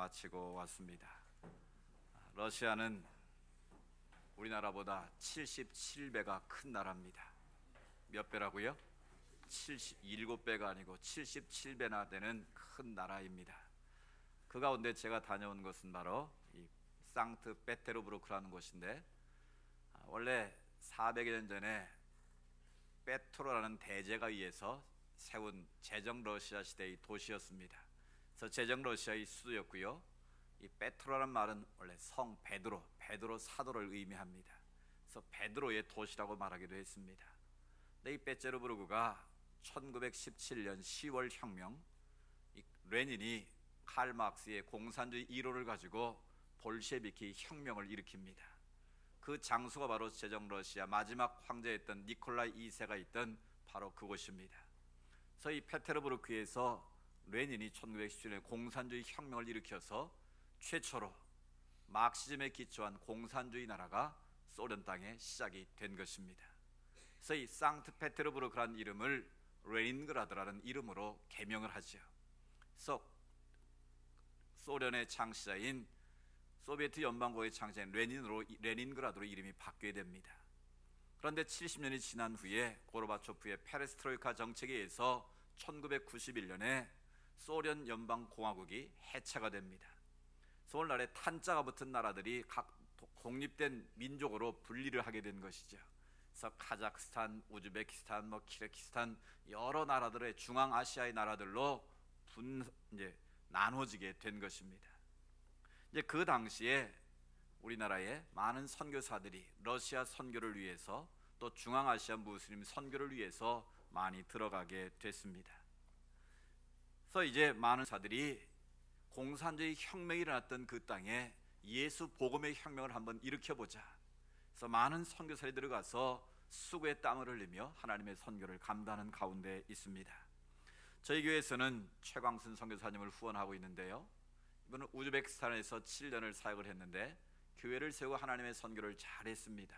마치고 왔습니다. 러시아는 우리나라보다 77배가 큰 나라입니다. 몇 배라고요? 77배가 아니고 77배나 되는 큰 나라입니다. 그 가운데 제가 다녀온 것은 바로 이 상트페테르부르크라는 곳인데, 원래 400여 년 전에 페트로라는 대제가 의해서 세운 제정 러시아 시대의 도시였습니다. 그래서 제정 러시아의 수도였고요. 이 페트로라는 말은 원래 성 베드로 사도를 의미합니다. 그래서 베드로의 도시라고 말하기도 했습니다. 근데 이 페테르부르크가 1917년 10월 혁명, 이 레닌이 칼 막스의 공산주의 1호를 가지고 볼셰비키 혁명을 일으킵니다. 그 장소가 바로 제정 러시아 마지막 황제였던 니콜라이 2세가 있던 바로 그곳입니다. 그래서 이 페테르부르크에서 레닌이 1917년에 공산주의 혁명을 일으켜서 최초로 마크시즘에 기초한 공산주의 나라가 소련 땅에 시작이 된 것입니다. 그래서 이 상트페테르부르크라는 이름을 레닌그라드라는 이름으로 개명을 하죠. 그래서 소련의 창시자인 소비에트 연방국의 창시자인 레닌그라드로 이름이 바뀌게 됩니다. 그런데 70년이 지난 후에 고르바초프의 페레스트로이카 정책에 의해서 1991년에 소련 연방공화국이 해체가 됩니다. 그래서 오늘날에 탄자가 붙은 나라들이 각 독립된 민족으로 분리를 하게 된 것이죠. 그래서 카자흐스탄, 우즈베키스탄, 키르기스탄 여러 나라들의 중앙아시아의 나라들로 나눠지게 된 것입니다. 이제 그 당시에 우리나라의 많은 선교사들이 러시아 선교를 위해서 또 중앙아시아 무슬림 선교를 위해서 많이 들어가게 됐습니다. 그래서 이제 많은 사들이 공산주의 혁명이 일어났던 그 땅에 예수 복음의 혁명을 한번 일으켜보자. 그래서 많은 선교사들이 들어가서 수고의 땀을 흘리며 하나님의 선교를 감당하는 가운데 있습니다. 저희 교회에서는 최광순 선교사님을 후원하고 있는데요, 이분은 우즈베키스탄에서 7년을 사역을 했는데 교회를 세우고 하나님의 선교를 잘했습니다.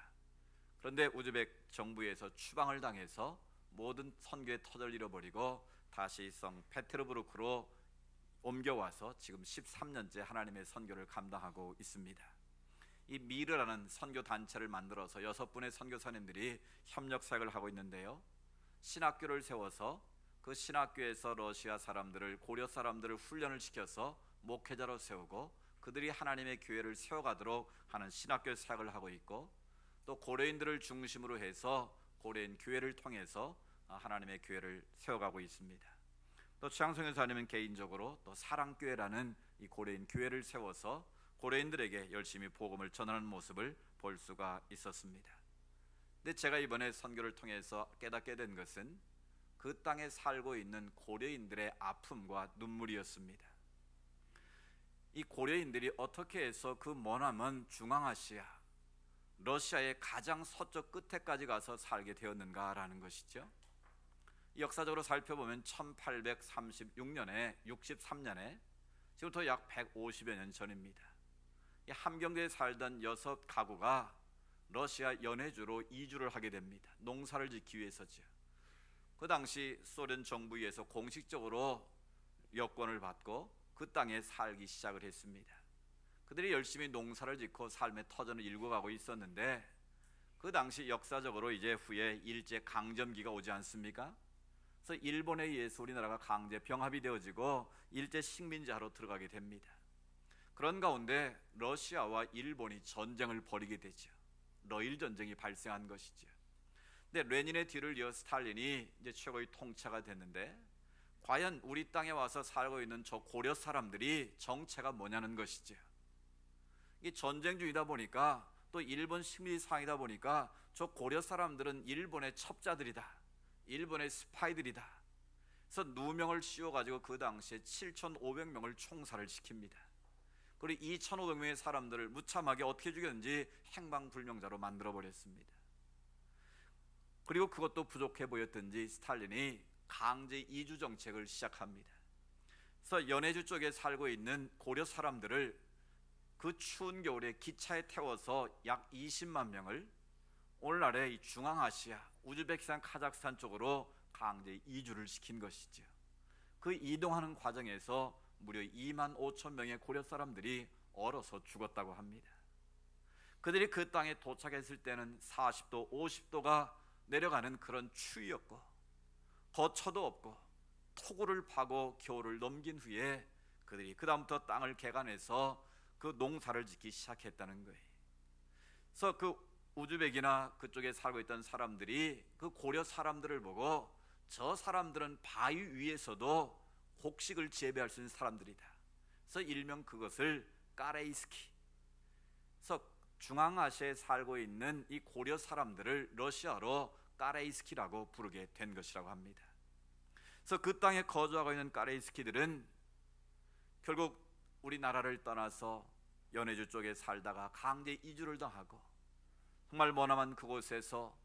그런데 우즈벡 정부에서 추방을 당해서 모든 선교의 터전을 잃어버리고 다시 페테르부르크로 옮겨와서 지금 13년째 하나님의 선교를 감당하고 있습니다. 이 미르라는 선교 단체를 만들어서 6분의 선교사님들이 협력 사역을 하고 있는데요, 신학교를 세워서 그 신학교에서 러시아 사람들을, 고려 사람들을 훈련을 시켜서 목회자로 세우고 그들이 하나님의 교회를 세워가도록 하는 신학교 사역을 하고 있고, 또 고려인들을 중심으로 해서 고려인 교회를 통해서 하나님의 교회를 세워가고 있습니다. 또 최양성 교사님은 개인적으로 또 사랑교회라는 이 고려인 교회를 세워서 고려인들에게 열심히 복음을 전하는 모습을 볼 수가 있었습니다. 근데 제가 이번에 선교를 통해서 깨닫게 된 것은 그 땅에 살고 있는 고려인들의 아픔과 눈물이었습니다. 이 고려인들이 어떻게 해서 그 머나먼 중앙아시아, 러시아의 가장 서쪽 끝에까지 가서 살게 되었는가라는 것이죠. 역사적으로 살펴보면 1836년에 63년에 지금부터 약 150여 년 전입니다. 이 함경도에 살던 6가구가 러시아 연해주로 이주를 하게 됩니다. 농사를 짓기 위해서죠. 그 당시 소련 정부에서 공식적으로 여권을 받고 그 땅에 살기 시작을 했습니다. 그들이 열심히 농사를 짓고 삶의 터전을 일궈가고 있었는데, 그 당시 역사적으로 이제 후에 일제 강점기가 오지 않습니까? 그래서 일본에 의해서 우리나라가 강제 병합이 되어지고 일제 식민지하로 들어가게 됩니다. 그런 가운데 러시아와 일본이 전쟁을 벌이게 되죠. 러일 전쟁이 발생한 것이죠. 근데 레닌의 뒤를 이어 스탈린이 이제 최고의 통치자가 됐는데, 과연 우리 땅에 와서 살고 있는 저 고려 사람들이 정체가 뭐냐는 것이죠. 이 전쟁 중이다 보니까 또 일본 식민지 상황이다 보니까 저 고려 사람들은 일본의 첩자들이다, 일본의 스파이들이다. 그래서 누명을 씌워가지고 그 당시에 7,500명을 총살을 시킵니다. 그리고 2,500명의 사람들을 무참하게 어떻게 죽였는지 행방불명자로 만들어버렸습니다. 그리고 그것도 부족해 보였던지 스탈린이 강제 이주 정책을 시작합니다. 그래서 연해주 쪽에 살고 있는 고려 사람들을 그 추운 겨울에 기차에 태워서 약 20만 명을 오늘날의 이 중앙아시아, 우즈베키스탄, 카자흐스탄 쪽으로 강제 이주를 시킨 것이죠. 그 이동하는 과정에서 무려 2만 5천 명의 고려 사람들이 얼어서 죽었다고 합니다. 그들이 그 땅에 도착했을 때는 40도, 50도가 내려가는 그런 추위였고 거처도 없고 토구를 파고 겨울을 넘긴 후에 그들이 그 다음부터 땅을 개간해서 그 농사를 짓기 시작했다는 거예요. 그래서 그 우즈벡이나 그쪽에 살고 있던 사람들이 그 고려 사람들을 보고 저 사람들은 바위 위에서도 곡식을 재배할 수 있는 사람들이다. 그래서 일명 그것을 까레이스키. 그래서 중앙아시아에 살고 있는 이 고려 사람들을 러시아로 까레이스키라고 부르게 된 것이라고 합니다. 그래서 그 땅에 거주하고 있는 까레이스키들은 결국 우리나라를 떠나서 연해주 쪽에 살다가 강제 이주를 당하고 정말 머나먼 그곳에서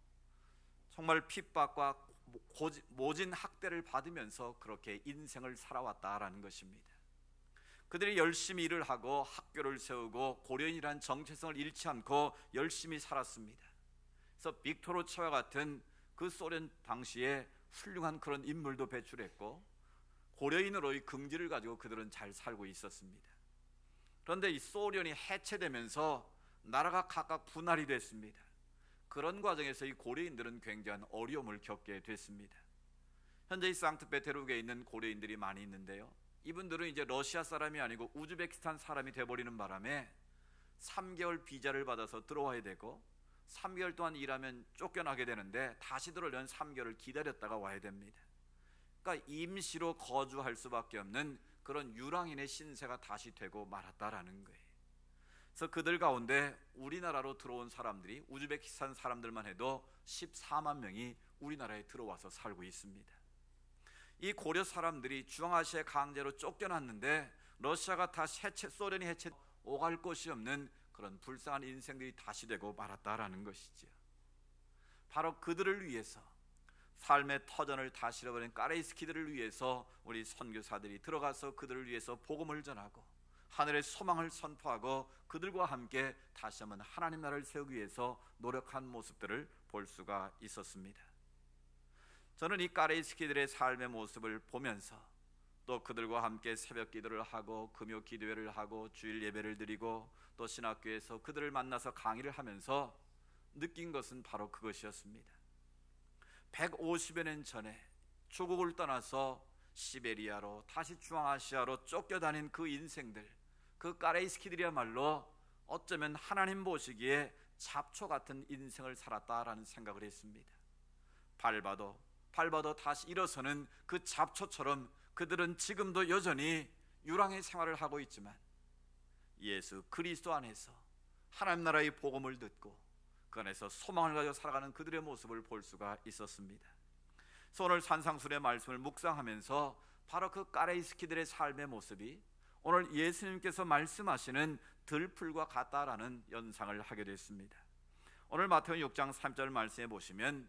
정말 핍박과 모진 학대를 받으면서 그렇게 인생을 살아왔다라는 것입니다. 그들이 열심히 일을 하고 학교를 세우고 고려인이란 정체성을 잃지 않고 열심히 살았습니다. 그래서 빅토르 차와 같은 그 소련 당시에 훌륭한 그런 인물도 배출했고 고려인으로의 긍지를 가지고 그들은 잘 살고 있었습니다. 그런데 이 소련이 해체되면서 나라가 각각 분할이 됐습니다. 그런 과정에서 이 고려인들은 굉장한 어려움을 겪게 됐습니다. 현재 이 상트페테르부르크에 있는 고려인들이 많이 있는데요, 이분들은 이제 러시아 사람이 아니고 우즈베키스탄 사람이 돼버리는 바람에 3개월 비자를 받아서 들어와야 되고 3개월 동안 일하면 쫓겨나게 되는데 다시 들어오려면 3개월을 기다렸다가 와야 됩니다. 그러니까 임시로 거주할 수밖에 없는 그런 유랑인의 신세가 다시 되고 말았다라는 거예요. 그래서 그들 가운데 우리나라로 들어온 사람들이 우즈베키스탄 사람들만 해도 14만 명이 우리나라에 들어와서 살고 있습니다. 이 고려 사람들이 중앙아시아에 강제로 쫓겨났는데 러시아가 다시 소련이 해체, 오갈 곳이 없는 그런 불쌍한 인생들이 다시 되고 말았다라는 것이죠. 바로 그들을 위해서, 삶의 터전을 다시 잃어버린 까레이스키들을 위해서 우리 선교사들이 들어가서 그들을 위해서 복음을 전하고 하늘의 소망을 선포하고 그들과 함께 다시 한번 하나님 나라를 세우기 위해서 노력한 모습들을 볼 수가 있었습니다. 저는 이 까레이스키들의 삶의 모습을 보면서 또 그들과 함께 새벽 기도를 하고 금요 기도회를 하고 주일 예배를 드리고 또 신학교에서 그들을 만나서 강의를 하면서 느낀 것은 바로 그것이었습니다. 150여 년 전에 조국을 떠나서 시베리아로 다시 중앙아시아로 쫓겨다닌 그 인생들, 그 까레이스키들이야말로 어쩌면 하나님 보시기에 잡초 같은 인생을 살았다라는 생각을 했습니다. 밟아도 다시 일어서는 그 잡초처럼 그들은 지금도 여전히 유랑의 생활을 하고 있지만 예수 그리스도 안에서 하나님 나라의 복음을 듣고 그 안에서 소망을 가지고 살아가는 그들의 모습을 볼 수가 있었습니다. 그래서 오늘 산상순의 말씀을 묵상하면서 바로 그 까레이스키들의 삶의 모습이 오늘 예수님께서 말씀하시는 들풀과 같다라는 연상을 하게 됐습니다. 오늘 마태복음 6장 3절 말씀에 보시면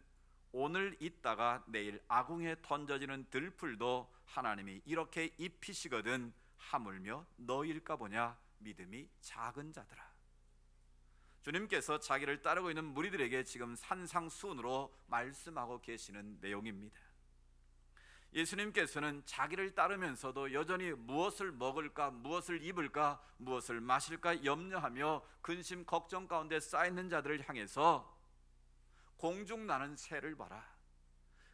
오늘 있다가 내일 아궁에 던져지는 들풀도 하나님이 이렇게 입히시거든 하물며 너희일까 보냐 믿음이 작은 자들아. 주님께서 자기를 따르고 있는 무리들에게 지금 산상수훈으로 말씀하고 계시는 내용입니다. 예수님께서는 자기를 따르면서도 여전히 무엇을 먹을까, 무엇을 입을까, 무엇을 마실까 염려하며 근심 걱정 가운데 쌓이는 자들을 향해서 공중 나는 새를 봐라.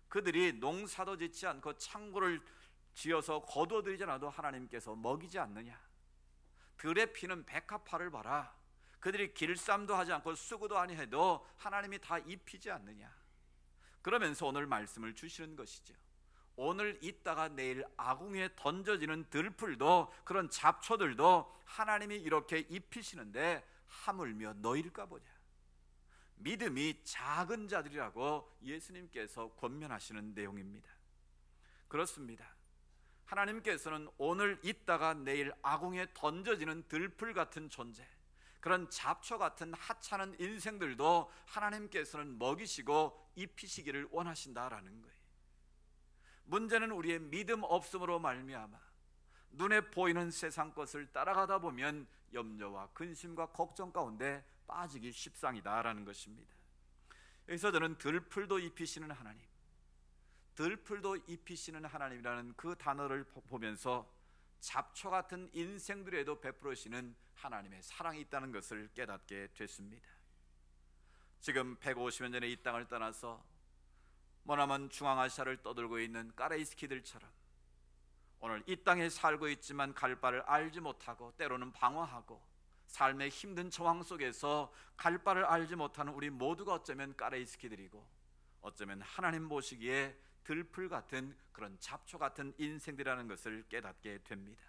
그들이 농사도 짓지 않고 창고를 지어서 거두어들이지 않아도 하나님께서 먹이지 않느냐. 들에 피는 백합화를 봐라. 그들이 길쌈도 하지 않고 수고도 아니해도 하나님이 다 입히지 않느냐. 그러면서 오늘 말씀을 주시는 것이죠. 오늘 있다가 내일 아궁이에 던져지는 들풀도 그런 잡초들도 하나님이 이렇게 입히시는데 하물며 너희일까 보냐. 믿음이 작은 자들이라고 예수님께서 권면하시는 내용입니다. 그렇습니다. 하나님께서는 오늘 있다가 내일 아궁이에 던져지는 들풀 같은 존재, 그런 잡초 같은 하찮은 인생들도 하나님께서는 먹이시고 입히시기를 원하신다라는 거예요. 문제는 우리의 믿음 없음으로 말미암아 눈에 보이는 세상 것을 따라가다 보면 염려와 근심과 걱정 가운데 빠지기 십상이다라는 것입니다. 여기서 저는 들풀도 입히시는 하나님, 들풀도 입히시는 하나님이라는 그 단어를 보면서 잡초 같은 인생들에도 베풀으시는 하나님의 사랑이 있다는 것을 깨닫게 됐습니다. 지금 150년 전에 이 땅을 떠나서 머나먼 중앙아시아를 떠돌고 있는 까레이스키들처럼 오늘 이 땅에 살고 있지만 갈 바를 알지 못하고 때로는 방황하고 삶의 힘든 저항 속에서 갈 바를 알지 못하는 우리 모두가 어쩌면 까레이스키들이고 어쩌면 하나님 보시기에 들풀 같은 그런 잡초 같은 인생들이라는 것을 깨닫게 됩니다.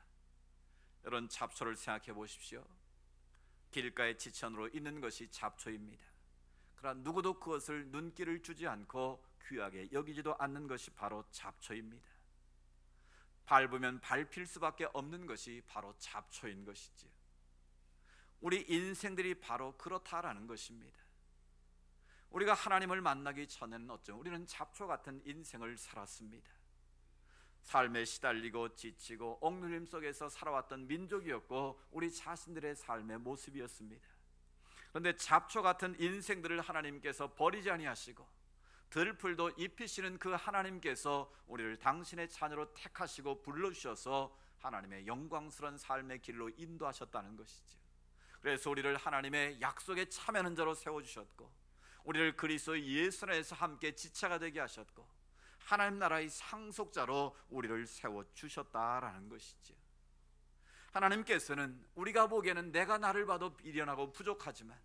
이런 잡초를 생각해 보십시오. 길가에 지천으로 있는 것이 잡초입니다. 그러나 누구도 그것을 눈길을 주지 않고 귀하게 여기지도 않는 것이 바로 잡초입니다. 밟으면 밟힐 수밖에 없는 것이 바로 잡초인 것이지요. 우리 인생들이 바로 그렇다라는 것입니다. 우리가 하나님을 만나기 전에는 어쩌면 우리는 잡초 같은 인생을 살았습니다. 삶에 시달리고 지치고 억눌림 속에서 살아왔던 민족이었고 우리 자신들의 삶의 모습이었습니다. 그런데 잡초 같은 인생들을 하나님께서 버리지 아니하시고 들풀도 입히시는 그 하나님께서 우리를 당신의 자녀로 택하시고 불러주셔서 하나님의 영광스러운 삶의 길로 인도하셨다는 것이죠. 그래서 우리를 하나님의 약속에 참여하는 자로 세워주셨고 우리를 그리스도 예수 안에서 함께 지체가 되게 하셨고 하나님 나라의 상속자로 우리를 세워주셨다라는 것이죠. 하나님께서는 우리가 보기에는 내가 나를 봐도 미련하고 부족하지만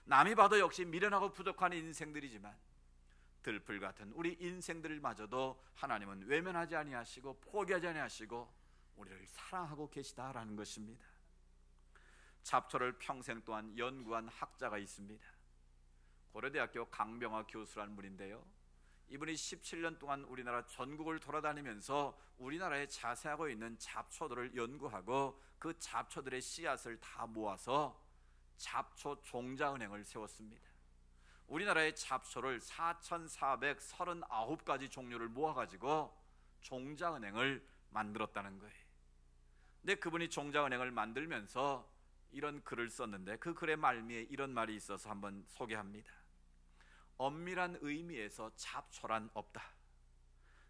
남이 봐도 역시 미련하고 부족한 인생들이지만 들풀 같은 우리 인생들마저도 하나님은 외면하지 아니하시고 포기하지 아니하시고 우리를 사랑하고 계시다라는 것입니다. 잡초를 평생 동안 연구한 학자가 있습니다. 고려대학교 강병화 교수라는 분인데요, 이분이 17년 동안 우리나라 전국을 돌아다니면서 우리나라에 자생하고 있는 잡초들을 연구하고 그 잡초들의 씨앗을 다 모아서 잡초 종자은행을 세웠습니다. 우리나라의 잡초를 4,439가지 종류를 모아가지고 종자은행을 만들었다는 거예요. 근데 그분이 종자은행을 만들면서 이런 글을 썼는데 그 글의 말미에 이런 말이 있어서 한번 소개합니다. 엄밀한 의미에서 잡초란 없다.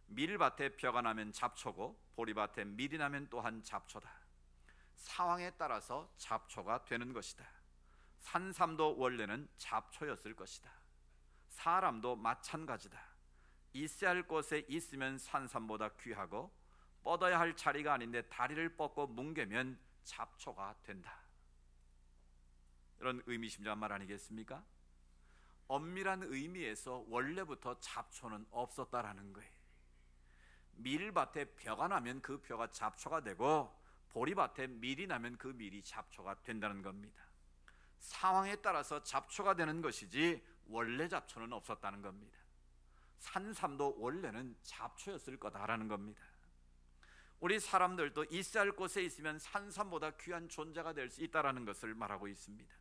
밀밭에 벼가 나면 잡초고 보리밭에 밀이 나면 또한 잡초다. 상황에 따라서 잡초가 되는 것이다. 산삼도 원래는 잡초였을 것이다. 사람도 마찬가지다. 있어야 할 곳에 있으면 산삼보다 귀하고 뻗어야 할 자리가 아닌데 다리를 뻗고 뭉개면 잡초가 된다. 이런 의미심장한 말 아니겠습니까? 엄밀한 의미에서 원래부터 잡초는 없었다라는 거예요. 밀밭에 벼가 나면 그 벼가 잡초가 되고 보리밭에 밀이 나면 그 밀이 잡초가 된다는 겁니다. 상황에 따라서 잡초가 되는 것이지 원래 잡초는 없었다는 겁니다. 산삼도 원래는 잡초였을 거다라는 겁니다. 우리 사람들도 있어야 할 곳에 있으면 산삼보다 귀한 존재가 될 수 있다는 것을 말하고 있습니다.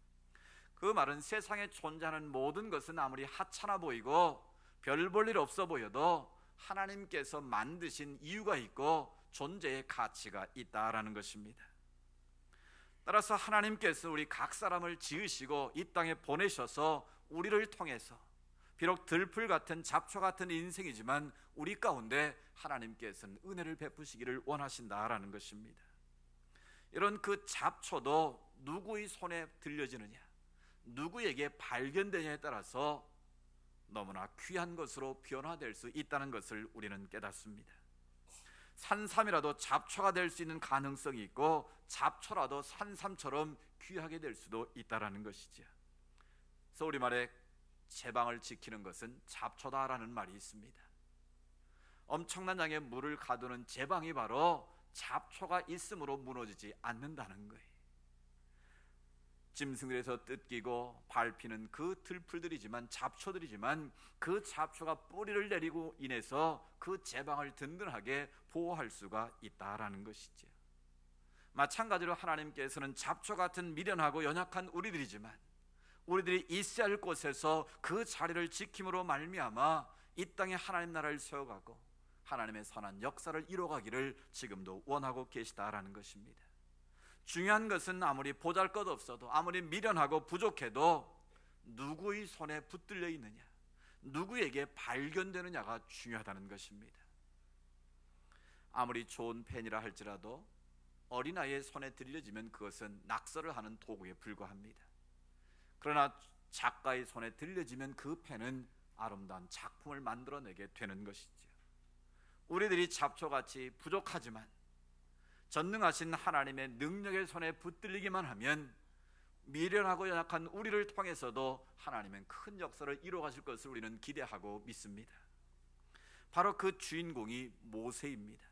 그 말은 세상에 존재하는 모든 것은 아무리 하찮아 보이고 별 볼 일 없어 보여도 하나님께서 만드신 이유가 있고 존재의 가치가 있다라는 것입니다. 따라서 하나님께서 우리 각 사람을 지으시고 이 땅에 보내셔서 우리를 통해서 비록 들풀 같은 잡초 같은 인생이지만 우리 가운데 하나님께서는 은혜를 베푸시기를 원하신다라는 것입니다. 이런 그 잡초도 누구의 손에 들려지느냐, 누구에게 발견되냐에 따라서 너무나 귀한 것으로 변화될 수 있다는 것을 우리는 깨닫습니다. 산삼이라도 잡초가 될 수 있는 가능성이 있고 잡초라도 산삼처럼 귀하게 될 수도 있다는 것이죠. 그래서 우리말에 제방을 지키는 것은 잡초다라는 말이 있습니다. 엄청난 양의 물을 가두는 제방이 바로 잡초가 있으므로 무너지지 않는다는 거예요. 짐승들에서 뜯기고 밟히는 그 들풀들이지만 잡초들이지만 그 잡초가 뿌리를 내리고 인해서 그 제방을 든든하게 보호할 수가 있다라는 것이죠. 마찬가지로 하나님께서는 잡초 같은 미련하고 연약한 우리들이지만 우리들이 있어야 할 곳에서 그 자리를 지킴으로 말미암아 이 땅에 하나님 나라를 세워가고 하나님의 선한 역사를 이루어가기를 지금도 원하고 계시다라는 것입니다. 중요한 것은 아무리 보잘것없어도 아무리 미련하고 부족해도 누구의 손에 붙들려 있느냐, 누구에게 발견되느냐가 중요하다는 것입니다. 아무리 좋은 펜이라 할지라도 어린아이의 손에 들려지면 그것은 낙서를 하는 도구에 불과합니다. 그러나 작가의 손에 들려지면 그 펜은 아름다운 작품을 만들어내게 되는 것이죠. 우리들이 잡초같이 부족하지만 전능하신 하나님의 능력의 손에 붙들리기만 하면 미련하고 연약한 우리를 통해서도 하나님은 큰 역사를 이루어가실 것을 우리는 기대하고 믿습니다. 바로 그 주인공이 모세입니다.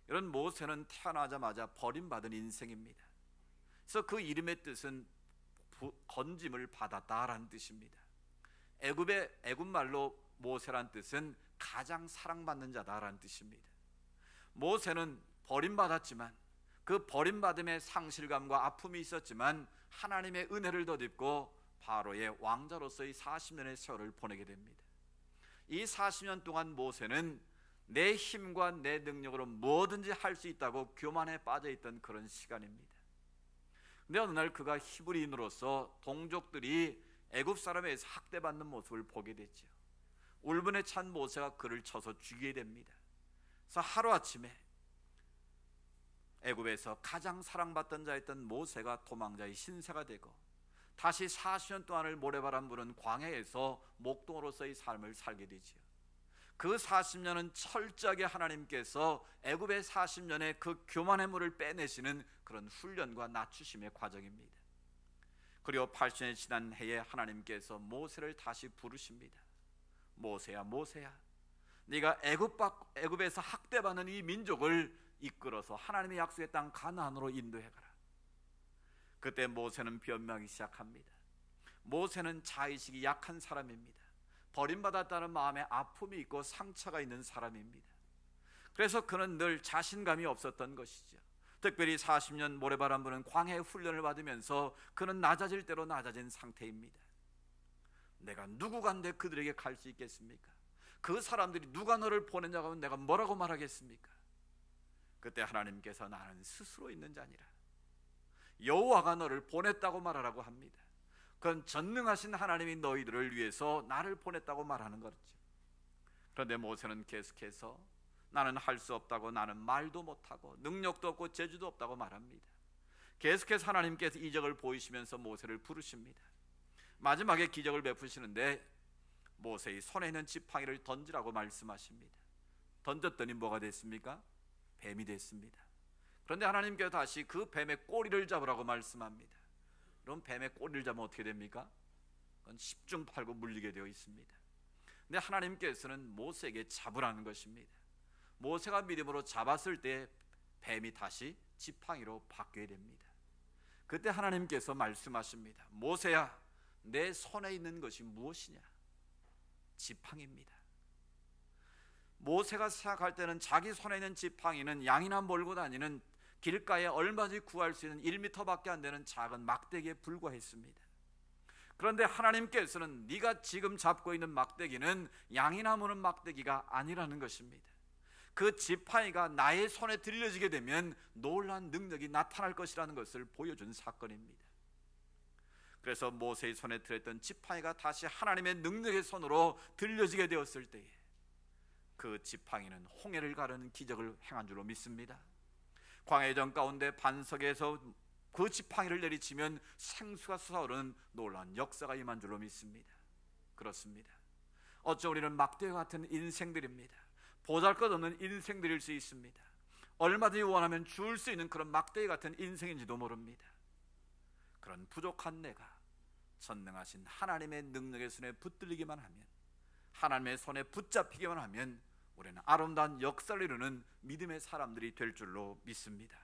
이런 모세는 태어나자마자 버림받은 인생입니다. 그래서 그 이름의 뜻은 건짐을 받았다라는 뜻입니다. 애굽말로 모세란 뜻은 가장 사랑받는 자다라는 뜻입니다. 모세는 버림받았지만 그 버림받음의 상실감과 아픔이 있었지만 하나님의 은혜를 덧입고 바로의 왕자로서의 40년의 세월을 보내게 됩니다. 이 40년 동안 모세는 내 힘과 내 능력으로 뭐든지 할 수 있다고 교만에 빠져있던 그런 시간입니다. 근데 어느 날 그가 히브리인으로서 동족들이 애굽 사람에 의해서 학대받는 모습을 보게 됐죠. 울분에 찬 모세가 그를 쳐서 죽이게 됩니다. 그래서 하루아침에 애굽에서 가장 사랑받던 자였던 모세가 도망자의 신세가 되고 다시 40년 동안을 모래바람 부는 광야에서 목동으로서의 삶을 살게 되지요. 그 40년은 철저하게 하나님께서 애굽의 40년의 그 교만의 물을 빼내시는 그런 훈련과 낮추심의 과정입니다. 그리고 80년이 지난 해에 하나님께서 모세를 다시 부르십니다. 모세야, 모세야, 네가 애굽에서 학대받는 이 민족을 이끌어서 하나님의 약속의 땅 가나안으로 인도해가라. 그때 모세는 변명하기 시작합니다. 모세는 자의식이 약한 사람입니다. 버림받았다는 마음에 아픔이 있고 상처가 있는 사람입니다. 그래서 그는 늘 자신감이 없었던 것이죠. 특별히 40년 모래바람 부는 광야의 훈련을 받으면서 그는 낮아질 대로 낮아진 상태입니다. 내가 누구간데 그들에게 갈 수 있겠습니까? 그 사람들이 누가 너를 보내냐고 하면 내가 뭐라고 말하겠습니까? 그때 하나님께서 나는 스스로 있는 자니라, 여호와가 너를 보냈다고 말하라고 합니다. 그건 전능하신 하나님이 너희들을 위해서 나를 보냈다고 말하는 거죠. 그런데 모세는 계속해서 나는 할 수 없다고, 나는 말도 못하고 능력도 없고 재주도 없다고 말합니다. 계속해서 하나님께서 이적을 보이시면서 모세를 부르십니다. 마지막에 기적을 베푸시는데 모세의 손에 있는 지팡이를 던지라고 말씀하십니다. 던졌더니 뭐가 됐습니까? 뱀이 됐습니다. 그런데 하나님께서 다시 그 뱀의 꼬리를 잡으라고 말씀합니다. 그럼 뱀의 꼬리를 잡으면 어떻게 됩니까? 그건 10중 8구 물리게 되어 있습니다. 근데 하나님께서는 모세에게 잡으라는 것입니다. 모세가 믿음으로 잡았을 때 뱀이 다시 지팡이로 바뀌게 됩니다. 그때 하나님께서 말씀하십니다. 모세야, 내 손에 있는 것이 무엇이냐? 지팡이입니다. 모세가 생각할 때는 자기 손에 있는 지팡이는 양이나 몰고 다니는 길가에 얼마든지 구할 수 있는 1m밖에 안 되는 작은 막대기에 불과했습니다. 그런데 하나님께서는 네가 지금 잡고 있는 막대기는 양이나 무는 막대기가 아니라는 것입니다. 그 지팡이가 나의 손에 들려지게 되면 놀라운 능력이 나타날 것이라는 것을 보여준 사건입니다. 그래서 모세의 손에 들었던 지팡이가 다시 하나님의 능력의 손으로 들려지게 되었을 때에 그 지팡이는 홍해를 가르는 기적을 행한 줄로 믿습니다. 광해전 가운데 반석에서 그 지팡이를 내리치면 생수가 솟아오르는 놀라운 역사가 임한 줄로 믿습니다. 그렇습니다. 어쩌 우리는 막대와 같은 인생들입니다. 보잘것없는 인생들일 수 있습니다. 얼마든지 원하면 줄 수 있는 그런 막대기 같은 인생인지도 모릅니다. 그런 부족한 내가 전능하신 하나님의 능력의 손에 붙들리기만 하면, 하나님의 손에 붙잡히기만 하면 우리는 아름다운 역사를 이루는 믿음의 사람들이 될 줄로 믿습니다.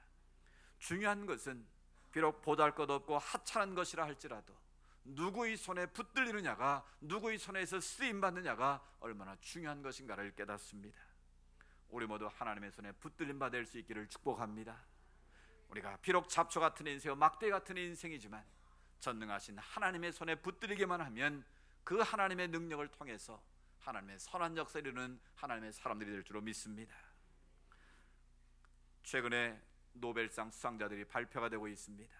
중요한 것은 비록 보잘것없고 하찮은 것이라 할지라도 누구의 손에 붙들리느냐가, 누구의 손에서 쓰임받느냐가 얼마나 중요한 것인가를 깨닫습니다. 우리 모두 하나님의 손에 붙들림 받을 수 있기를 축복합니다. 우리가 비록 잡초 같은 인생, 막대 같은 인생이지만 전능하신 하나님의 손에 붙들리기만 하면 그 하나님의 능력을 통해서 하나님의 선한 역사를 이루는 하나님의 사람들이 될 줄로 믿습니다. 최근에 노벨상 수상자들이 발표가 되고 있습니다.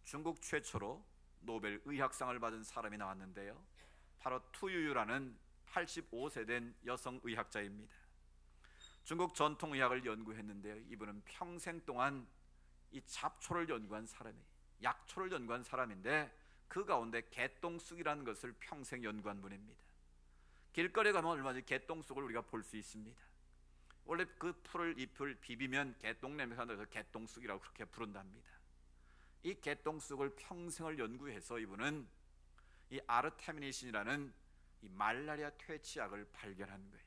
중국 최초로 노벨 의학상을 받은 사람이 나왔는데요, 바로 투유유라는 85세 된 여성 의학자입니다. 중국 전통의학을 연구했는데요, 이분은 평생 동안 이 잡초를 연구한 사람이에요. 약초를 연구한 사람인데 그 가운데 개똥쑥이라는 것을 평생 연구한 분입니다. 길거리에 가면 얼마든지 개똥쑥을 우리가 볼 수 있습니다. 원래 그 풀을 잎을 비비면 개똥 냄새가 나서 개똥쑥이라고 그렇게 부른답니다. 이 개똥쑥을 평생을 연구해서 이분은 이 아르테미니신이라는 이 말라리아 퇴치약을 발견한 거예요.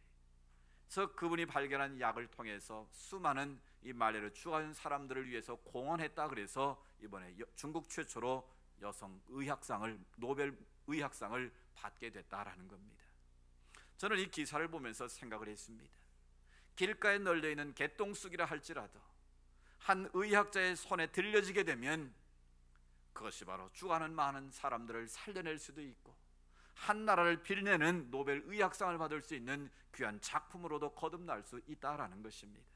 그래서 그분이 발견한 약을 통해서 수많은 이 말라리아로 죽어가는 사람들을 위해서 공헌했다. 그래서 이번에 중국 최초로 여성 의학상을, 노벨 의학상을 받게 됐다라는 겁니다. 저는 이 기사를 보면서 생각을 했습니다. 길가에 널려 있는 개똥쑥이라 할지라도 한 의학자의 손에 들려지게 되면 그것이 바로 죽어가는 많은 사람들을 살려낼 수도 있고 한 나라를 빛내는 노벨 의학상을 받을 수 있는 귀한 작품으로도 거듭날 수 있다라는 것입니다.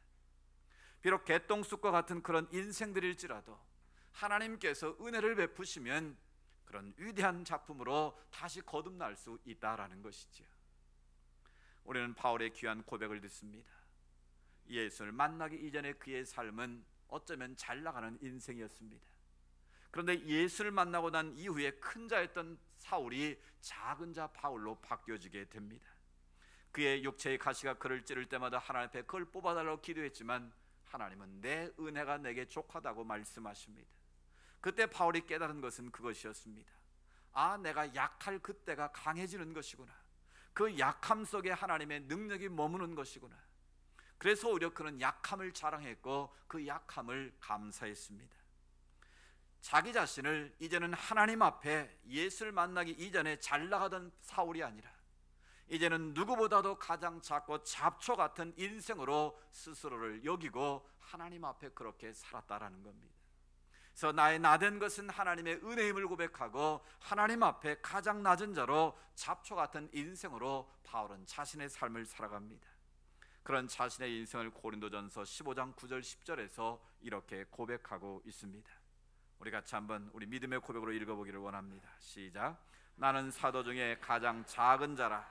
비록 개똥쑥과 같은 그런 인생들일지라도 하나님께서 은혜를 베푸시면 그런 위대한 작품으로 다시 거듭날 수 있다라는 것이지요. 우리는 바울의 귀한 고백을 듣습니다. 예수를 만나기 이전에 그의 삶은 어쩌면 잘 나가는 인생이었습니다. 그런데 예수를 만나고 난 이후에 큰 자였던 사울이 작은 자 바울로 바뀌어지게 됩니다. 그의 육체의 가시가 그를 찌를 때마다 하나님 앞에 그걸 뽑아달라고 기도했지만 하나님은 내 은혜가 내게 족하다고 말씀하십니다. 그때 바울이 깨달은 것은 그것이었습니다. 아, 내가 약할 그때가 강해지는 것이구나. 그 약함 속에 하나님의 능력이 머무는 것이구나. 그래서 오히려 그는 약함을 자랑했고 그 약함을 감사했습니다. 자기 자신을 이제는 하나님 앞에 예수를 만나기 이전에 잘 나가던 사울이 아니라 이제는 누구보다도 가장 작고 잡초 같은 인생으로 스스로를 여기고 하나님 앞에 그렇게 살았다라는 겁니다. 그래서 나의 나된 것은 하나님의 은혜임을 고백하고 하나님 앞에 가장 낮은 자로 잡초 같은 인생으로 바울은 자신의 삶을 살아갑니다. 그런 자신의 인생을 고린도전서 15장 9절 10절에서 이렇게 고백하고 있습니다. 우리 같이 한번 우리 믿음의 고백으로 읽어보기를 원합니다. 시작. 나는 사도 중에 가장 작은 자라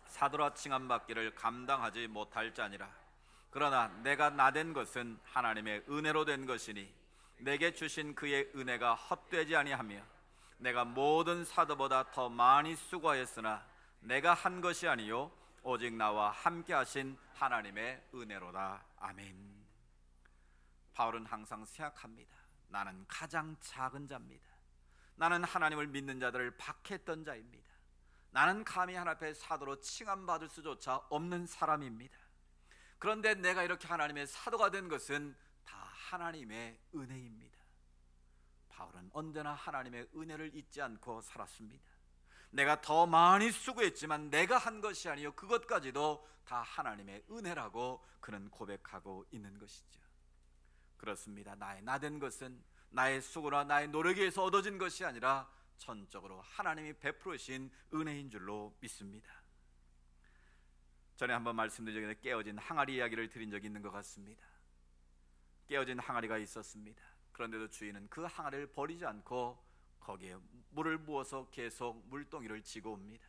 사도라 칭함받기를 감당하지 못할 자니라. 그러나 내가 나된 것은 하나님의 은혜로 된 것이니 내게 주신 그의 은혜가 헛되지 아니하며 내가 모든 사도보다 더 많이 수고하였으나 내가 한 것이 아니요 오직 나와 함께 하신 하나님의 은혜로다. 아멘. 바울은 항상 생각합니다. 나는 가장 작은 자입니다. 나는 하나님을 믿는 자들을 박해했던 자입니다. 나는 감히 하나님 앞에 사도로 칭함받을 수조차 없는 사람입니다. 그런데 내가 이렇게 하나님의 사도가 된 것은 다 하나님의 은혜입니다. 바울은 언제나 하나님의 은혜를 잊지 않고 살았습니다. 내가 더 많이 수고했지만 내가 한 것이 아니요 그것까지도 다 하나님의 은혜라고 그는 고백하고 있는 것이죠. 그렇습니다. 나의 나된 것은 나의 수고나 나의 노력에 의해서 얻어진 것이 아니라 전적으로 하나님이 베풀으신 은혜인 줄로 믿습니다. 전에 한번 말씀드린 적에 깨어진 항아리 이야기를 드린 적이 있는 것 같습니다. 깨어진 항아리가 있었습니다. 그런데도 주인은 그 항아리를 버리지 않고 거기에 물을 부어서 계속 물동이를 지고 옵니다.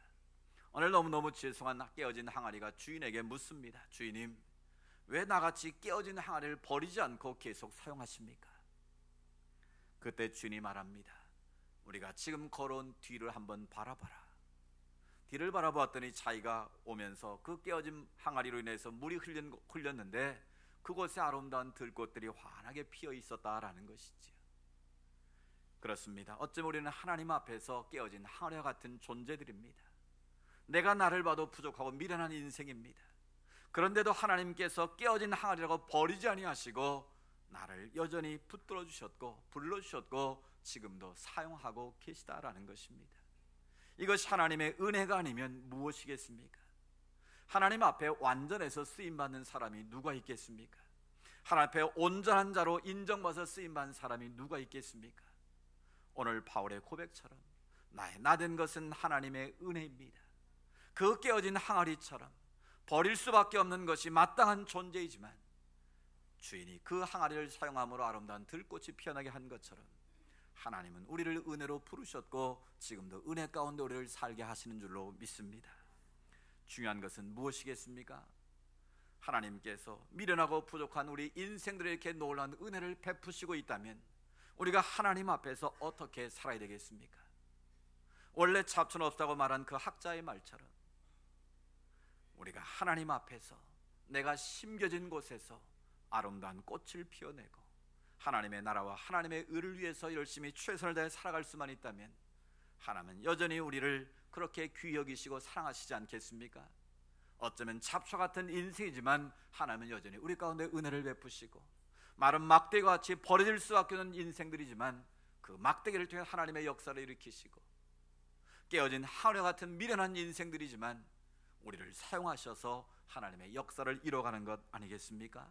오늘 너무너무 죄송한 깨어진 항아리가 주인에게 묻습니다. 주인님, 왜 나같이 깨어진 항아리를 버리지 않고 계속 사용하십니까? 그때 주인이 말합니다. 우리가 지금 걸어온 뒤를 한번 바라봐라. 뒤를 바라보았더니 자기가 오면서 그 깨어진 항아리로 인해서 물이 흘렸는데 그곳에 아름다운 들꽃들이 환하게 피어 있었다라는 것이지요. 그렇습니다. 어쩌면 우리는 하나님 앞에서 깨어진 항아리와 같은 존재들입니다. 내가 나를 봐도 부족하고 미련한 인생입니다. 그런데도 하나님께서 깨어진 항아리라고 버리지 아니하시고 나를 여전히 붙들어 주셨고 불러주셨고 지금도 사용하고 계시다라는 것입니다. 이것이 하나님의 은혜가 아니면 무엇이겠습니까? 하나님 앞에 완전해서 쓰임받는 사람이 누가 있겠습니까? 하나님 앞에 온전한 자로 인정받아서 쓰임받는 사람이 누가 있겠습니까? 오늘 바울의 고백처럼 나의 나된 것은 하나님의 은혜입니다. 그 깨어진 항아리처럼 버릴 수밖에 없는 것이 마땅한 존재이지만 주인이 그 항아리를 사용함으로 아름다운 들꽃이 피어나게 한 것처럼 하나님은 우리를 은혜로 부르셨고 지금도 은혜 가운데 우리를 살게 하시는 줄로 믿습니다. 중요한 것은 무엇이겠습니까? 하나님께서 미련하고 부족한 우리 인생들에 이렇게 놀라운 은혜를 베푸시고 있다면 우리가 하나님 앞에서 어떻게 살아야 되겠습니까? 원래 잡초는 없다고 말한 그 학자의 말처럼 우리가 하나님 앞에서 내가 심겨진 곳에서 아름다운 꽃을 피워내고 하나님의 나라와 하나님의 의를 위해서 열심히 최선을 다해 살아갈 수만 있다면 하나님은 여전히 우리를 그렇게 귀히 여기시고 사랑하시지 않겠습니까? 어쩌면 잡초 같은 인생이지만 하나님은 여전히 우리 가운데 은혜를 베푸시고 마른 막대기와 같이 버려질 수밖에 없는 인생들이지만 그 막대기를 통해 하나님의 역사를 일으키시고 깨어진 하늘 같은 미련한 인생들이지만 우리를 사용하셔서 하나님의 역사를 이뤄가는 것 아니겠습니까?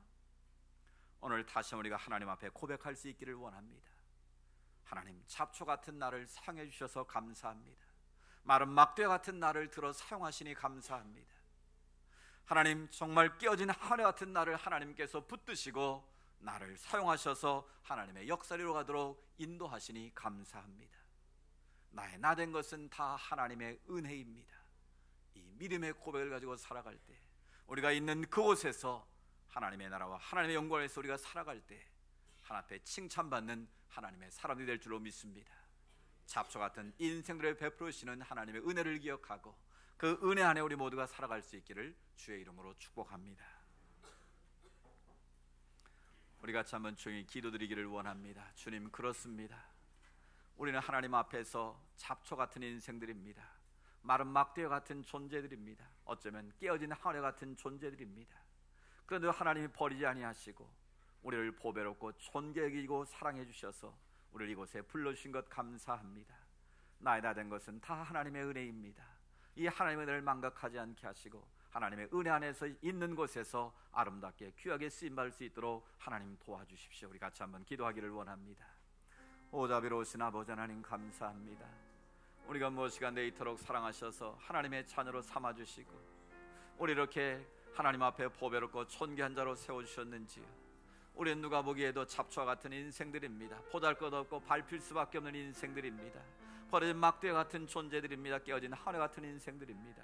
오늘 다시 우리가 하나님 앞에 고백할 수 있기를 원합니다. 하나님, 잡초 같은 나를 사용해 주셔서 감사합니다. 마른 막대 같은 나를 들어 사용하시니 감사합니다. 하나님, 정말 깨어진 하늘 같은 나를 하나님께서 붙드시고 나를 사용하셔서 하나님의 역사를 이루어가도록 인도하시니 감사합니다. 나의 나 된 것은 다 하나님의 은혜입니다. 이 믿음의 고백을 가지고 살아갈 때 우리가 있는 그곳에서 하나님의 나라와 하나님의 영광에서 우리가 살아갈 때 하나님 앞에 칭찬받는 하나님의 사람이 될 줄로 믿습니다. 잡초 같은 인생들을 베풀으시는 하나님의 은혜를 기억하고 그 은혜 안에 우리 모두가 살아갈 수 있기를 주의 이름으로 축복합니다. 우리 같이 한번 조용히 기도드리기를 원합니다. 주님, 그렇습니다. 우리는 하나님 앞에서 잡초 같은 인생들입니다. 마른 막대 같은 존재들입니다. 어쩌면 깨어진 하늘 같은 존재들입니다. 그런데 하나님이 버리지 아니하시고 우리를 보배롭고 존귀 여기고 사랑해 주셔서 우리를 이곳에 불러주신 것 감사합니다. 나의 나 된 것은 다 하나님의 은혜입니다. 이 하나님의 은혜를 망각하지 않게 하시고 하나님의 은혜 안에서 있는 곳에서 아름답게 귀하게 쓰임받을 수 있도록 하나님 도와주십시오. 우리 같이 한번 기도하기를 원합니다. 오 자비로우신 아버지 하나님, 감사합니다. 우리가 무엇이간데 이토록 사랑하셔서 하나님의 자녀로 삼아주시고 우리 이렇게 하나님 앞에 보배롭고 존귀한 자로 세워주셨는지요. 우리는 누가 보기에도 잡초와 같은 인생들입니다. 보잘것없고 밟힐 수밖에 없는 인생들입니다. 버려진 막대 같은 존재들입니다. 깨어진 하늘 같은 인생들입니다.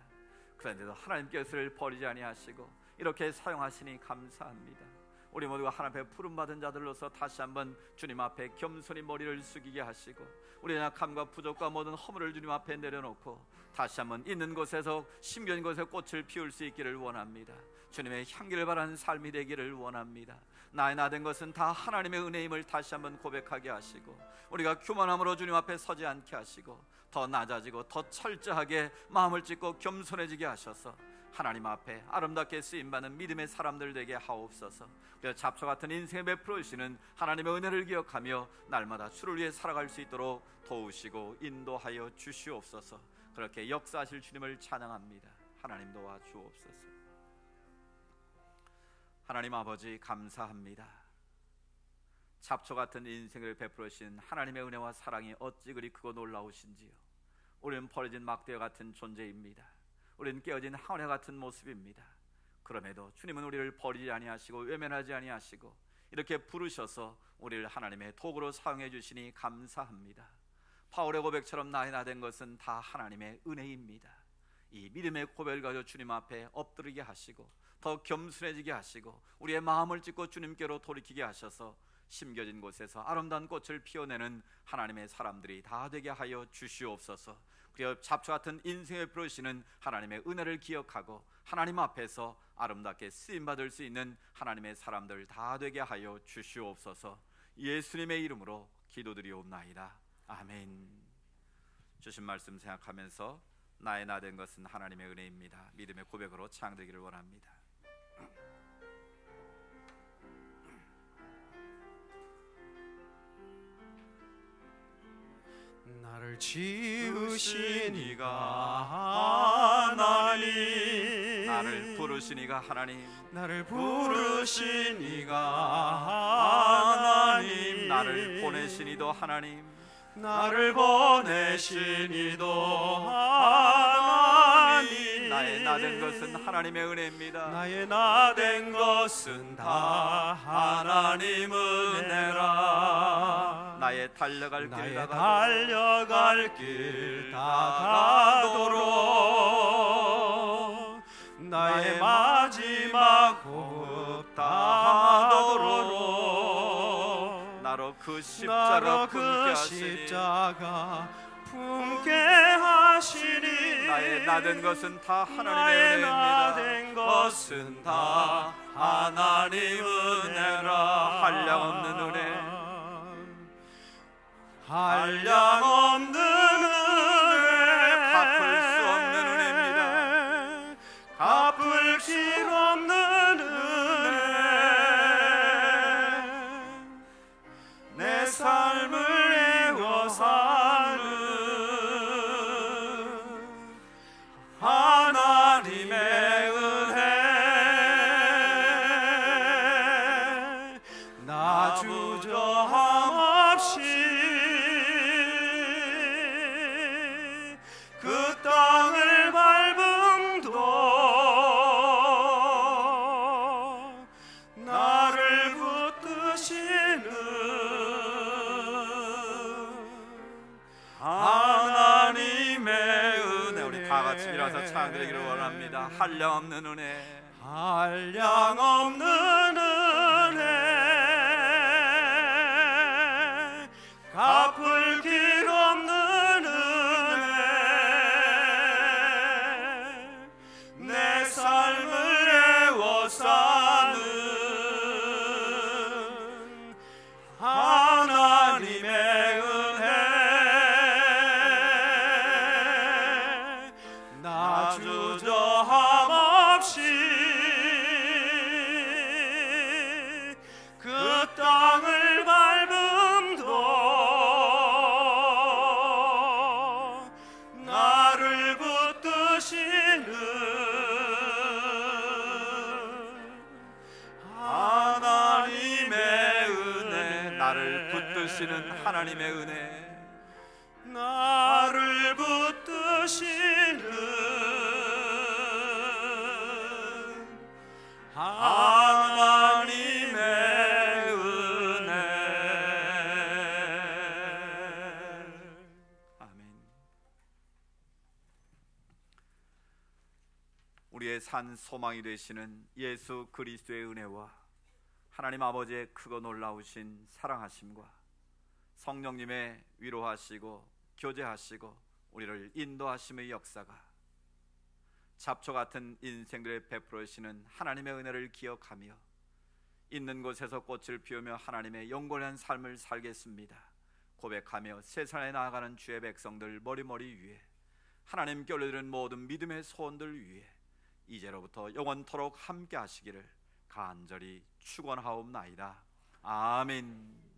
그런데도 하나님께서 우리를 버리지 아니하시고 이렇게 사용하시니 감사합니다. 우리 모두가 하나님 앞에 부름받은 자들로서 다시 한번 주님 앞에 겸손히 머리를 숙이게 하시고 우리의 약함과 부족과 모든 허물을 주님 앞에 내려놓고 다시 한번 있는 곳에서 심겨진 곳에 꽃을 피울 수 있기를 원합니다. 주님의 향기를 바라는 삶이 되기를 원합니다. 나의 나 된 것은 다 하나님의 은혜임을 다시 한번 고백하게 하시고 우리가 교만함으로 주님 앞에 서지 않게 하시고 더 낮아지고 더 철저하게 마음을 찢고 겸손해지게 하셔서 하나님 앞에 아름답게 쓰임받는 믿음의 사람들 되게 하옵소서. 그래서 잡초 같은 인생에 베풀어 주시는 하나님의 은혜를 기억하며 날마다 주를 위해 살아갈 수 있도록 도우시고 인도하여 주시옵소서. 그렇게 역사하실 주님을 찬양합니다. 하나님 도와주옵소서. 하나님 아버지, 감사합니다. 잡초 같은 인생을 베풀어 주신 하나님의 은혜와 사랑이 어찌 그리 크고 놀라우신지요. 우리는 버려진 막대 같은 존재입니다. 우리는 깨어진 하늘 같은 모습입니다. 그럼에도 주님은 우리를 버리지 아니하시고 외면하지 아니하시고 이렇게 부르셔서 우리를 하나님의 도구로 사용해 주시니 감사합니다. 바울의 고백처럼 나의 나 된 것은 다 하나님의 은혜입니다. 이 믿음의 고백을 가지고 주님 앞에 엎드리게 하시고 더 겸손해지게 하시고 우리의 마음을 찢고 주님께로 돌이키게 하셔서 심겨진 곳에서 아름다운 꽃을 피워내는 하나님의 사람들이 다 되게 하여 주시옵소서. 그리고 잡초 같은 인생을 부르시는 하나님의 은혜를 기억하고 하나님 앞에서 아름답게 쓰임받을 수 있는 하나님의 사람들 다 되게 하여 주시옵소서. 예수님의 이름으로 기도드리옵나이다. 아멘. 주신 말씀 생각하면서 나의 나 된 것은 하나님의 은혜입니다. 믿음의 고백으로 찬양드리기를 원합니다. 나를 지으신 이가 하나님, 나를 부르신 이가 하나님, 나를 부르신 이가 하나님, 나를 보내신 이도 하나님, 나를 보내신 이도 하나님. 나의 나 된 것은 하나님의 은혜입니다. 나의 나 된 것은 다 하나님 은혜라. 나의 달려갈 길 다 가도록 나의 마지막 호흡 다하도록 나로 그 나로 십자가 그 품게 하시니 십자가 품게 하시니 나의 나된 것은 다 하나님의 나의 은혜입니다. 나된 것은 다 하나님 은혜라. 한량없는 은혜, 한량없는 은혜, 갚을 수 없는 은혜입니다. 갚을 길 없는 은혜, 내 삶을 애워 사는 하나님의 은혜. 나 주저함 없이 그 땅을 밟음도 나를 붙드시는 하나님의 은혜. 우리 다 같이 일어서 찬양드리기를 원합니다. 한량없는 은혜, 한량없는 은혜, 갚을 길 없는 은혜, 내 삶을 애워 사는 하나님의 은혜. 나 주저함 없이 그 땅을 밟음도 나를 붙드시는 하나님의 은혜. 나를 붙드시는 하나님의 은혜, 나를 붙드시는 하나님의 은혜. 아멘. 우리의 산 소망이 되시는 예수 그리스도의 은혜와 하나님 아버지의 크고 놀라우신 사랑하심과 성령님의 위로하시고 교제하시고 우리를 인도하심의 역사가 잡초 같은 인생들의 베풀으시는 하나님의 은혜를 기억하며 있는 곳에서 꽃을 피우며 하나님의 영원한 삶을 살겠습니다 고백하며 세상에 나아가는 주의 백성들 머리머리 위에 하나님께 올려드리는 모든 믿음의 소원들 위에 이제로부터 영원토록 함께 하시기를 간절히 축원하옵나이다. 아멘.